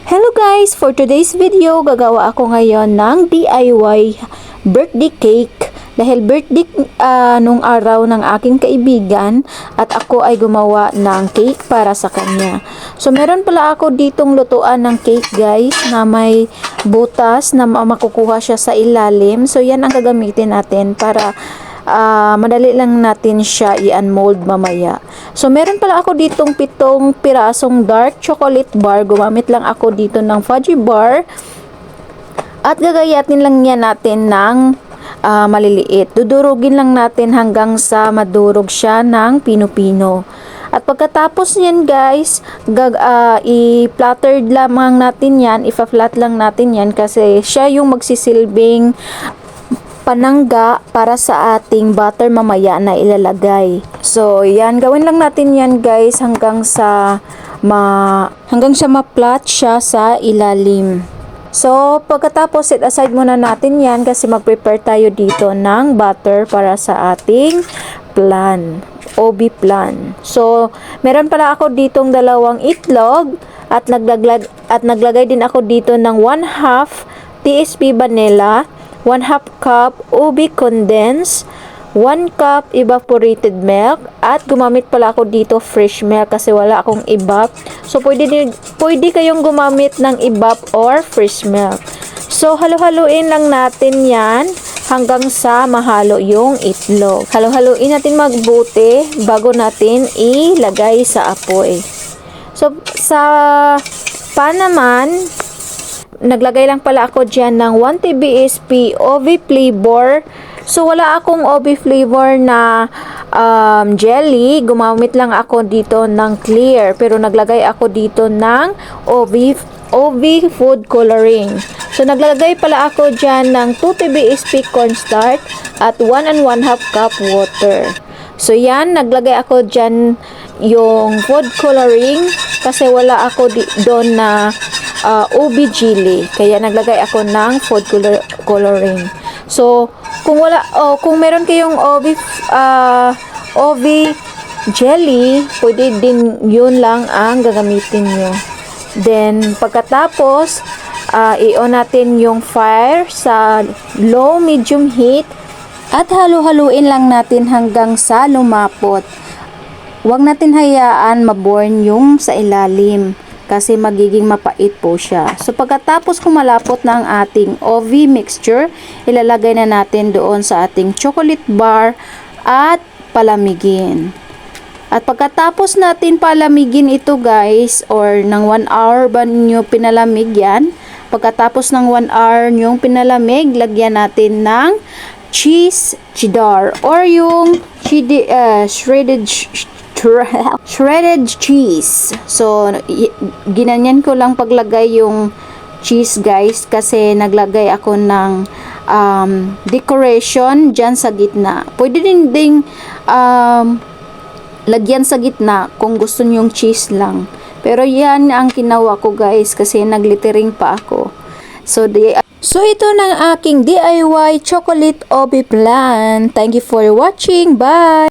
Hello guys! For today's video, gagawa ako ngayon ng DIY birthday cake. Dahil birthday nung araw ng aking kaibigan at ako ay gumawa ng cake para sa kanya. So meron pala ako ditong lutuan ng cake guys na may butas na makukuha siya sa ilalim. So yan ang gagamitin natin para madali lang natin siya i-unmold mamaya. So, meron pala ako ditong 7 pirasong dark chocolate bar. Gumamit lang ako dito ng fudgy bar. At gagayatin lang yan natin ng maliliit. Dudurugin lang natin hanggang sa madurog siya ng pino-pino. At pagkatapos niyan guys, i-flattered lamang natin yan. Ipa-flat lang natin yan kasi siya yung magsisilbing panangga para sa ating butter mamaya na ilalagay. So, yan. Gawin lang natin yan guys hanggang sa ma-flat siya sa ilalim. So, pagkatapos set aside muna natin yan kasi mag-prepare tayo dito ng butter para sa ating plan. OB plan. So, meron pala ako ditong 2 itlog at naglagay din ako dito ng 1/2 TSP vanilla, 1/2 cup ubi condensed, 1 cup evaporated milk, at gumamit pala ako dito fresh milk kasi wala akong evap. So, pwede kayong gumamit ng evap or fresh milk. So, halo-haluin lang natin yan hanggang sa mahalo yung itlog. Halo-haluin natin magbuti bago natin ilagay sa apoy. So, sa pan naman, naglagay lang pala ako dyan ng 1 TBSP OV flavor. So, wala akong OV flavor na jelly. Gumamit lang ako dito ng clear. Pero naglagay ako dito ng OV food coloring. So, naglagay pala ako dyan ng 2 TBSP cornstarch at 1 1/2 cup water. So, yan. Naglagay ako dyan yung food coloring kasi wala ako doon na ubi jelly. Kaya naglagay ako ng food coloring. So, kung meron kayong OV jelly, pwede din yun lang ang gagamitin nyo. Then, pagkatapos, i-on natin yung fire sa low medium heat at halu-haluin lang natin hanggang sa lumapot. Huwag natin hayaan maburn yung sa ilalim kasi magiging mapait po siya. So, pagkatapos kumalapot na ang ating OV mixture, ilalagay na natin doon sa ating chocolate bar at palamigin. At pagkatapos natin palamigin ito guys, or ng 1 hour ba nyo pinalamig yan, pagkatapos ng 1 hour nyo pinalamig, lagyan natin ng cheese cheddar or yung shredded cheese. So, ginanyan ko lang paglagay yung cheese guys kasi naglagay ako ng decoration dyan sa gitna. Pwede din ding lagyan sa gitna kung gusto nyong cheese lang. Pero yan ang ginawa ko guys kasi naglittering pa ako. So ito ng aking DIY chocolate OB plan. Thank you for watching. Bye!